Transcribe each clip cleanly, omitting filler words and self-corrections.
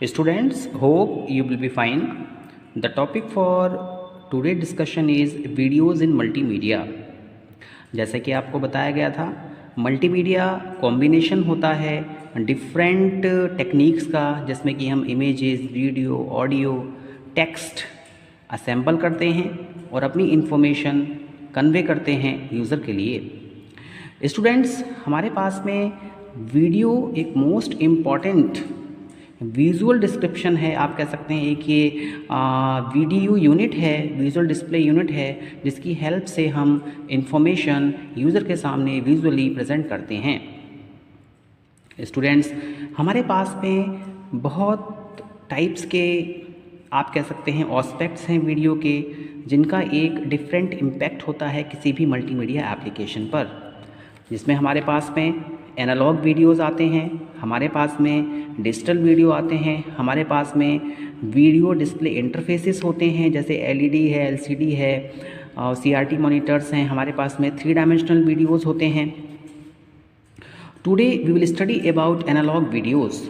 Students, hope you will be fine. The topic for today discussion is videos in multimedia. जैसे कि आपको बताया गया था, मल्टीमीडिया कॉम्बिनेशन होता है डिफरेंट टेक्निक्स का, जिसमें कि हम images, video, audio, text assemble करते हैं और अपनी इंफॉर्मेशन कन्वे करते हैं यूज़र के लिए। स्टूडेंट्स, हमारे पास में वीडियो एक मोस्ट इम्पॉर्टेंट विजुअल डिस्क्रिप्शन है, आप कह सकते हैं। एक ये वीडियो यूनिट है, विजुअल डिस्प्ले यूनिट है, जिसकी हेल्प से हम इंफॉर्मेशन यूज़र के सामने विजुअली प्रेजेंट करते हैं। स्टूडेंट्स, हमारे पास में बहुत टाइप्स के, आप कह सकते हैं, एस्पेक्ट्स हैं वीडियो के, जिनका एक डिफरेंट इम्पैक्ट होता है किसी भी मल्टीमीडिया एप्लीकेशन पर। जिसमें हमारे पास में एनालॉग वीडियोस आते हैं, हमारे पास में डिजिटल वीडियो आते हैं, हमारे पास में वीडियो डिस्प्ले इंटरफेसेस होते हैं, जैसे एलईडी है, एलसीडी है, सीआरटी मॉनिटर्स हैं, हमारे पास में 3 डायमेंशनल वीडियोस होते हैं। Today we will study about analog videos.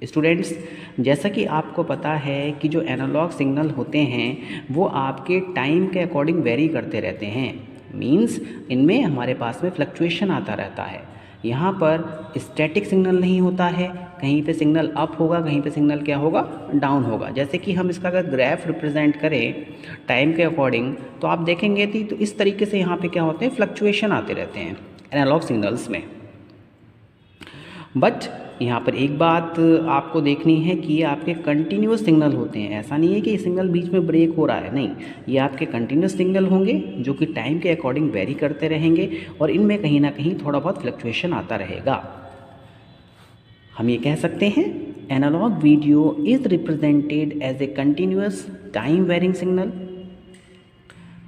Students, जैसा कि आपको पता है कि जो एनालॉग सिग्नल होते हैं वो आपके टाइम के अकॉर्डिंग वेरी करते रहते हैं। मीन्स इनमें हमारे पास में फ्लक्चुएशन आता रहता है। यहाँ पर स्टैटिक सिग्नल नहीं होता है, कहीं पे सिग्नल अप होगा, कहीं पे सिग्नल क्या होगा, डाउन होगा। जैसे कि हम इसका अगर ग्राफ रिप्रेजेंट करें टाइम के अकॉर्डिंग, तो आप देखेंगे तो इस तरीके से यहाँ पे क्या होते हैं, फ्लक्चुएशन आते रहते हैं एनालॉग सिग्नल्स में। बट यहाँ पर एक बात आपको देखनी है कि ये आपके कंटिन्यूस सिग्नल होते हैं। ऐसा नहीं है कि सिग्नल बीच में ब्रेक हो रहा है, नहीं, ये आपके कंटिन्यूस सिग्नल होंगे जो कि टाइम के अकॉर्डिंग वेरी करते रहेंगे और इनमें कहीं ना कहीं थोड़ा बहुत फ्लक्चुएशन आता रहेगा। हम ये कह सकते हैं analog video is represented as a continuous time varying signal.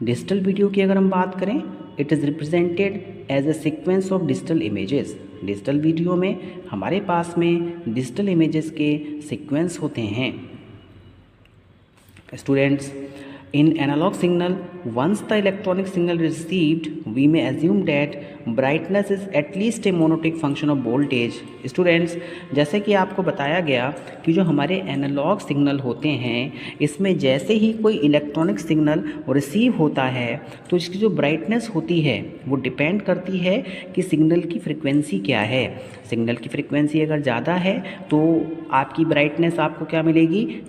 Digital video की अगर हम बात करें, it is represented as a sequence of digital images. Digital video में हमारे पास में डिजिटल इमेजेस के सीक्वेंस होते हैं। Students, in analog signal, once the electronic signal received, we may assume that brightness is at least a monotic function of voltage. Students, जैसे कि आपको बताया गया कि जो हमारे एनालॉग सिग्नल होते हैं, इसमें जैसे ही कोई इलेक्ट्रॉनिक सिग्नल रिसीव होता है तो इसकी जो ब्राइटनेस होती है वो डिपेंड करती है कि सिग्नल की फ्रिक्वेंसी क्या है। सिग्नल की फ्रिक्वेंसी अगर ज़्यादा है तो आपकी ब्राइटनेस आपको क्या मिलेगी,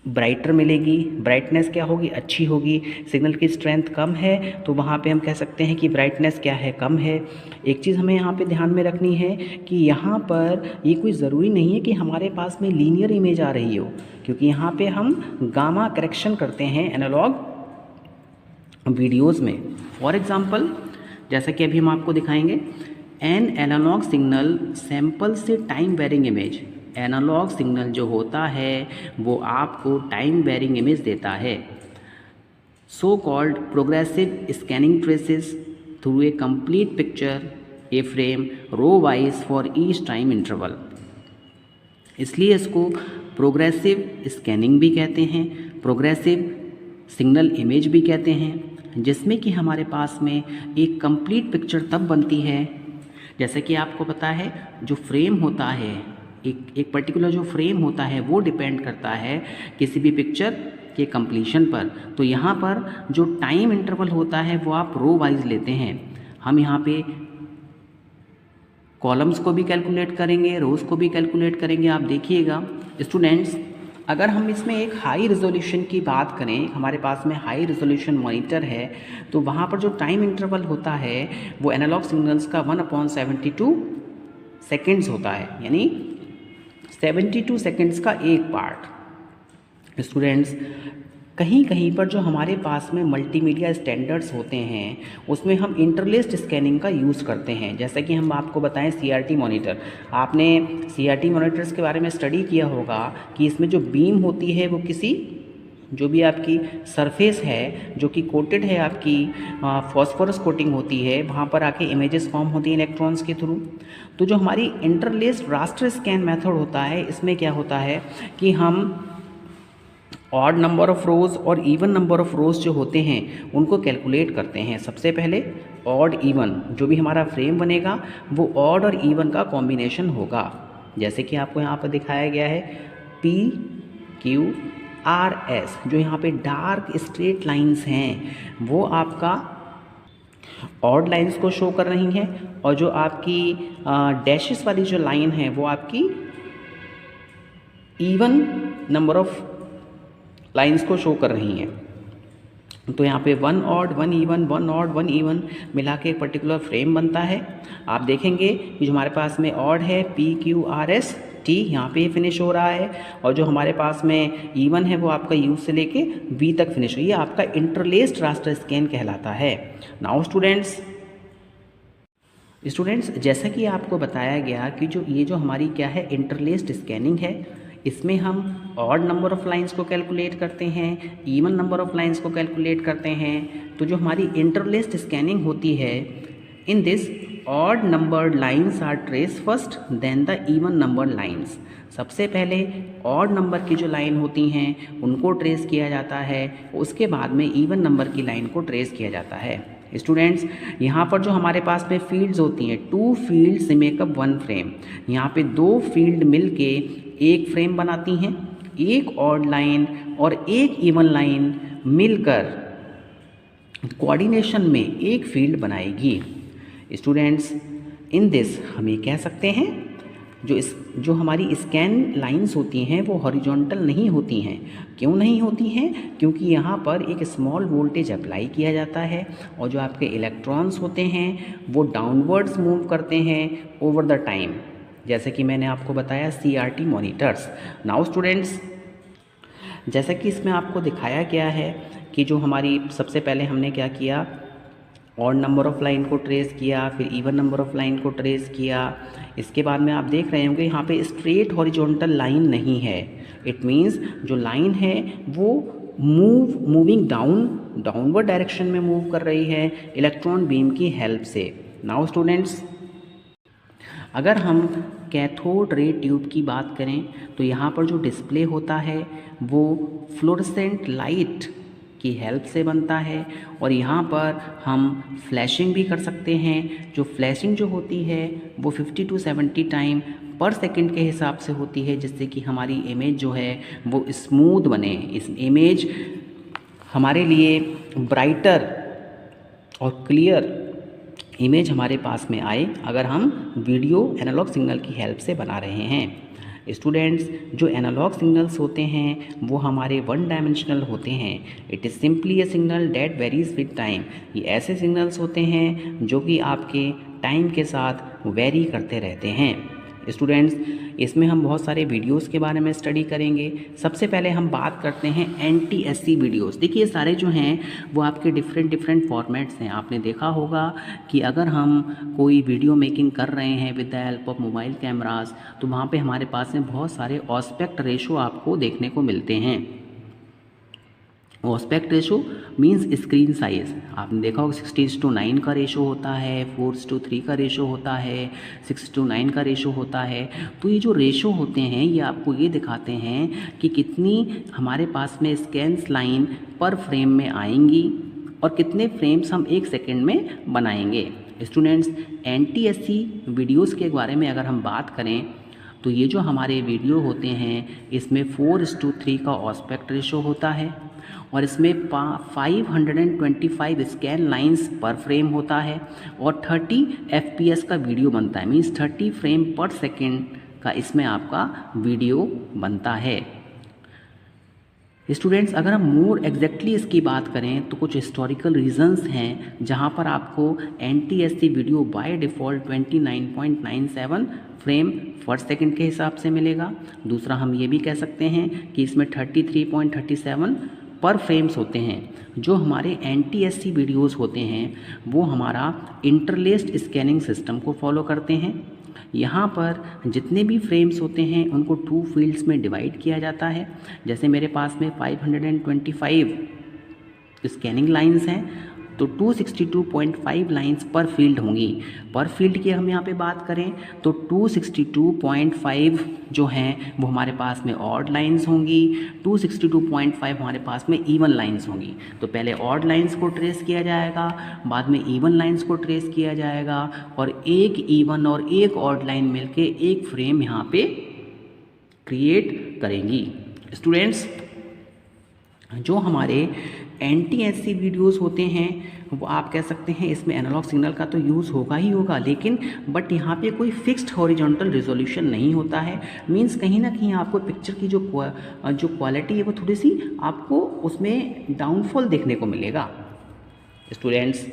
ब्राइटर मिलेगी। ब्राइटनेस क्या होगी, अच्छी होगी। सिग्नल की स्ट्रेंथ कम है तो वहाँ पे हम कह सकते हैं कि ब्राइटनेस क्या है, कम है। एक चीज़ हमें यहाँ पे ध्यान में रखनी है कि यहाँ पर ये कोई ज़रूरी नहीं है कि हमारे पास में लीनियर इमेज आ रही हो, क्योंकि यहाँ पे हम गामा करेक्शन करते हैं एनालॉग वीडियोज़ में। फॉर एग्ज़ाम्पल, जैसा कि अभी हम आपको दिखाएंगे, एन एनालॉग सिग्नल सैंपल से time varying image. Analog signal जो होता है वो आपको टाइम वेरिंग इमेज देता है। So called progressive scanning traces through a complete picture a frame row wise for each time interval. इसलिए इसको प्रोग्रेसिव स्कैनिंग भी कहते हैं, प्रोग्रेसिव सिग्नल इमेज भी कहते हैं, जिसमें कि हमारे पास में एक कंप्लीट पिक्चर तब बनती है, जैसे कि आपको पता है जो फ्रेम होता है, एक पर्टिकुलर जो फ्रेम होता है वो डिपेंड करता है किसी भी पिक्चर के कंप्लीशन पर। तो यहाँ पर जो टाइम इंटरवल होता है वो आप रो वाइज लेते हैं। हम यहाँ पे कॉलम्स को भी कैलकुलेट करेंगे, रोज़ को भी कैलकुलेट करेंगे। आप देखिएगा स्टूडेंट्स, अगर हम इसमें एक हाई रेजोल्यूशन की बात करें, हमारे पास में हाई रेजोल्यूशन मॉनिटर है, तो वहाँ पर जो टाइम इंटरवल होता है वो एनालॉग सिग्नल्स का 1/72 सेकेंड्स होता है, यानी 72 सेकेंड्स का एक पार्ट। स्टूडेंट्स, कहीं कहीं पर जो हमारे पास में मल्टीमीडिया स्टैंडर्ड्स होते हैं उसमें हम इंटरलेस्ड स्कैनिंग का यूज़ करते हैं। जैसे कि हम आपको बताएं सीआरटी मॉनिटर, आपने सीआरटी मॉनिटर्स के बारे में स्टडी किया होगा कि इसमें जो बीम होती है वो किसी, जो भी आपकी सरफेस है जो कि कोटेड है, आपकी फॉस्फोरस कोटिंग होती है, वहाँ पर आके इमेजेस फॉर्म होती हैं इलेक्ट्रॉन्स के थ्रू। तो जो हमारी इंटरलेस्ड रास्टर स्कैन मेथड होता है, इसमें क्या होता है कि हम ऑड नंबर ऑफ रोज़ और इवन नंबर ऑफ रोज़ जो होते हैं उनको कैलकुलेट करते हैं। सबसे पहले ऑड इवन, जो भी हमारा फ्रेम बनेगा वो ऑड और इवन का कॉम्बिनेशन होगा। जैसे कि आपको यहाँ पर दिखाया गया है पी क्यू आर एस, जो यहाँ पे डार्क स्ट्रेट लाइंस हैं वो आपका ऑड लाइंस को शो कर रही हैं, और जो आपकी डैशेस वाली जो लाइन है वो आपकी इवन नंबर ऑफ लाइंस को शो कर रही हैं। तो यहाँ पे 1 ऑड 1 इवन 1 ऑड 1 इवन मिला के एक पर्टिकुलर फ्रेम बनता है। आप देखेंगे कि जो हमारे पास में ऑड है P Q R S T, यहाँ पे फिनिश हो रहा है, और जो हमारे पास में इवन है वो आपका यू से लेके वी तक फिनिश हुई है। आपका इंटरलेस्ड रास्टर स्कैन कहलाता है। नाउ स्टूडेंट्स, जैसा कि आपको बताया गया कि जो ये जो हमारी क्या है इंटरलेस्ड स्कैनिंग है, इसमें हम ऑड नंबर ऑफ लाइंस को कैलकुलेट करते हैं, इवन नंबर ऑफ लाइंस को कैलकुलेट करते हैं। तो जो हमारी इंटरलेस्ड स्कैनिंग होती है, in this odd numbered lines are trace first then the even number lines. सबसे पहले ऑड नंबर की जो लाइन होती हैं उनको ट्रेस किया जाता है, उसके बाद में इवन नंबर की लाइन को ट्रेस किया जाता है। स्टूडेंट्स, यहाँ पर जो हमारे पास में फील्ड्स होती हैं, 2 फील्ड्स मेकअप 1 फ्रेम। यहाँ पे 2 फील्ड मिलके एक फ्रेम बनाती हैं। एक ऑड लाइन और एक इवन लाइन मिलकर कोऑर्डिनेशन में एक फील्ड बनाएगी। स्टूडेंट्स, इन दिस हम ये कह सकते हैं जो हमारी स्कैन लाइंस होती हैं वो हॉरिजॉन्टल नहीं होती हैं। क्यों नहीं होती हैं? क्योंकि यहाँ पर एक स्मॉल वोल्टेज अप्लाई किया जाता है, और जो आपके इलेक्ट्रॉन्स होते हैं वो डाउनवर्ड्स मूव करते हैं ओवर द टाइम, जैसे कि मैंने आपको बताया CRT मॉनिटर्स। नाउ स्टूडेंट्स, जैसा कि इसमें आपको दिखाया गया है कि जो हमारी सबसे पहले हमने क्या किया, ऑड नंबर ऑफ लाइन को ट्रेस किया, फिर इवन नंबर ऑफ लाइन को ट्रेस किया। इसके बाद में आप देख रहे होंगे यहाँ पे स्ट्रेट हॉरिजॉन्टल लाइन नहीं है। इट मीन्स जो लाइन है वो मूविंग डाउनवर्ड डायरेक्शन में मूव कर रही है इलेक्ट्रॉन बीम की हेल्प से। नाउ स्टूडेंट्स, अगर हम कैथोड रे ट्यूब की बात करें तो यहाँ पर जो डिस्प्ले होता है वो फ्लोरेसेंट लाइट की हेल्प से बनता है, और यहाँ पर हम फ्लैशिंग भी कर सकते हैं। जो फ्लैशिंग जो होती है वो 50 to 70 टाइम पर सेकंड के हिसाब से होती है, जिससे कि हमारी इमेज जो है वो स्मूथ बने। इस इमेज हमारे लिए ब्राइटर और क्लियर इमेज हमारे पास में आए अगर हम वीडियो एनालॉग सिग्नल की हेल्प से बना रहे हैं। स्टूडेंट्स, जो एनालॉग सिग्नल्स होते हैं वो हमारे 1 डायमेंशनल होते हैं। It is simply a signal that varies with time. ये ऐसे सिग्नल्स होते हैं जो कि आपके टाइम के साथ वेरी करते रहते हैं। स्टूडेंट्स, इसमें हम बहुत सारे वीडियोस के बारे में स्टडी करेंगे। सबसे पहले हम बात करते हैं NTSC वीडियोस। देखिए, सारे जो हैं वो आपके डिफरेंट फॉर्मेट्स हैं। आपने देखा होगा कि अगर हम कोई वीडियो मेकिंग कर रहे हैं with the help of mobile cameras, तो वहाँ पे हमारे पास में बहुत सारे ऑस्पेक्ट रेशो आपको देखने को मिलते हैं। Aspect ratio means screen size. आपने देखा होगा 60:9 का रेशो होता है, 4:3 का रेशो होता है, 6:9 का रेशो होता है। तो ये जो रेशो होते हैं ये आपको ये दिखाते हैं कि कितनी हमारे पास में स्कैन्स लाइन पर फ्रेम में आएंगी और कितने फ्रेम्स हम 1 सेकेंड में बनाएंगे। स्टूडेंट्स, NTSC वीडियोज़ के बारे में अगर हम बात करें तो ये जो हमारे वीडियो होते हैं इसमें 4:3 का ऑस्पेक्ट रेशो होता है, और इसमें 525 स्कैन लाइंस पर फ्रेम होता है, और 30 FPS का वीडियो बनता है। मीन्स 30 फ्रेम पर सेकेंड का इसमें आपका वीडियो बनता है। स्टूडेंट्स, अगर हम मोर एग्जैक्टली इसकी बात करें तो कुछ हिस्टोरिकल रीजंस हैं जहां पर आपको NTSC video by default 29.97 frame पर सेकेंड के हिसाब से मिलेगा। दूसरा, हम ये भी कह सकते हैं कि इसमें 33.37 पर फ्रेम्स होते हैं। जो हमारे NTSC वीडियोस होते हैं वो हमारा इंटरलेस्ड स्कैनिंग सिस्टम को फॉलो करते हैं। यहाँ पर जितने भी फ्रेम्स होते हैं उनको 2 फील्ड्स में डिवाइड किया जाता है। जैसे मेरे पास में 525 स्कैनिंग लाइंस हैं तो 262.5 लाइंस पर फील्ड होंगी। पर फील्ड की हम यहाँ पे बात करें तो 262.5 जो हैं वो हमारे पास में ऑड लाइंस होंगी, 262.5 हमारे पास में इवन लाइंस होंगी। तो पहले ऑड लाइंस को ट्रेस किया जाएगा, बाद में इवन लाइंस को ट्रेस किया जाएगा, और एक इवन और एक ऑड लाइन मिलके एक फ्रेम यहाँ पे क्रिएट करेंगी। स्टूडेंट्स, जो हमारे NTSC वीडियोस होते हैं वो आप कह सकते हैं इसमें एनालॉग सिग्नल का तो यूज़ होगा ही होगा, लेकिन बट यहाँ पे कोई फिक्स्ड हॉरिजॉन्टल रिजोल्यूशन नहीं होता है। मींस कहीं ना कहीं आपको पिक्चर की जो क्वालिटी है वो थोड़ी सी आपको उसमें डाउनफॉल देखने को मिलेगा। स्टूडेंट्स,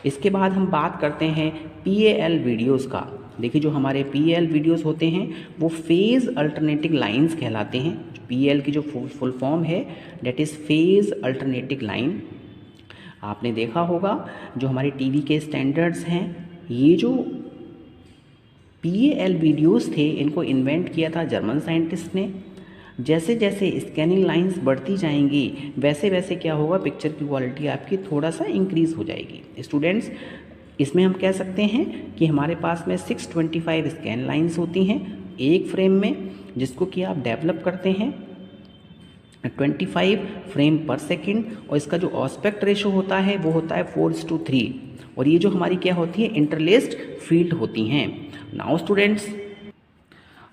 इसके बाद हम बात करते हैं PAL वीडियोस का। देखिए, जो हमारे PAL वीडियोस होते हैं वो फेज़ अल्टरनेटिंग लाइंस कहलाते हैं। PAL की जो फुल फॉर्म है that is phase alternating line. आपने देखा होगा जो हमारे टीवी के स्टैंडर्ड्स हैं, ये जो PAL वीडियोस थे इनको इन्वेंट किया था जर्मन साइंटिस्ट ने। जैसे जैसे स्कैनिंग लाइंस बढ़ती जाएंगी वैसे वैसे क्या होगा, पिक्चर की क्वालिटी आपकी थोड़ा सा इंक्रीज़ हो जाएगी। स्टूडेंट्स, इसमें हम कह सकते हैं कि हमारे पास में 625 स्कैन लाइंस होती हैं एक फ्रेम में, जिसको कि आप डेवलप करते हैं 25 फ्रेम पर सेकंड, और इसका जो ऑस्पेक्ट रेशो होता है वो होता है 4:3, और ये जो हमारी क्या होती है, इंटरलेस्ड फील्ड होती हैं।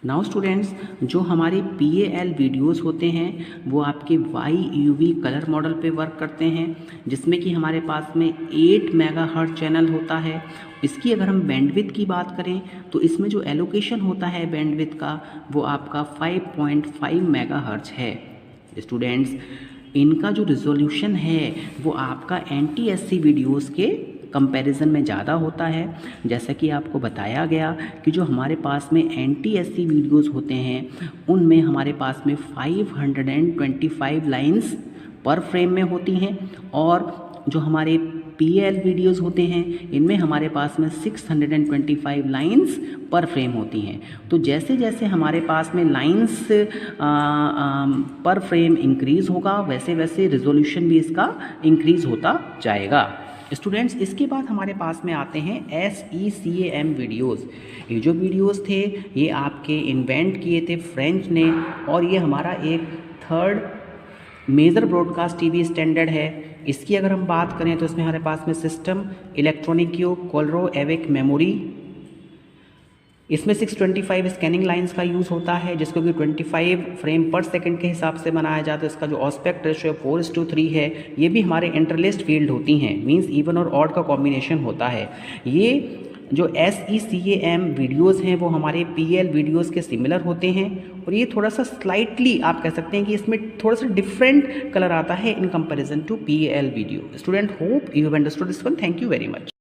नाउ स्टूडेंट्स, जो हमारे PAL वीडियोस होते हैं वो आपके YUV कलर मॉडल पे वर्क करते हैं, जिसमें कि हमारे पास में 8 मेगाहर्ट्ज चैनल होता है। इसकी अगर हम बैंडविड्थ की बात करें तो इसमें जो एलोकेशन होता है बैंडविड्थ का वो आपका 5.5 मेगाहर्ट्ज है। स्टूडेंट्स, इनका जो रिजोल्यूशन है वो आपका NTSC वीडियोस के कंपैरिजन में ज़्यादा होता है। जैसा कि आपको बताया गया कि जो हमारे पास में NTSC वीडियोस होते हैं उनमें हमारे पास में 525 लाइंस पर फ्रेम में होती हैं, और जो हमारे PAL वीडियोस होते हैं इनमें हमारे पास में 625 लाइंस पर फ्रेम होती हैं। तो जैसे जैसे हमारे पास में लाइंस पर फ्रेम इंक्रीज़ होगा वैसे वैसे रिजोल्यूशन भी इसका इंक्रीज़ होता जाएगा। स्टूडेंट्स, इसके बाद हमारे पास में आते हैं SECAM वीडियोस। ये जो वीडियोस थे ये आपके इन्वेंट किए थे फ्रेंच ने, और ये हमारा एक third major broadcast TV standard है। इसकी अगर हम बात करें तो इसमें हमारे पास में सिस्टम इलेक्ट्रॉनिक्यो कोलरो एविक मेमोरी, इसमें 625 स्कैनिंग लाइंस का यूज़ होता है, जिसको कि 25 फ्रेम पर सेकंड के हिसाब से बनाया जाता है। इसका जो ऑस्पेक्ट रेशियो 4:3 है। ये भी हमारे इंटरलेस्ड फील्ड होती हैं, मींस इवन और ऑड का कॉम्बिनेशन होता है। ये जो SECAM वीडियोस हैं वो हमारे PAL वीडियोस के सिमिलर होते हैं, और ये थोड़ा सा स्लाइटली आप कह सकते हैं कि इसमें थोड़ा सा डिफरेंट कलर आता है in comparison to PAL video. Student, hope you have understood this one. Thank you very much.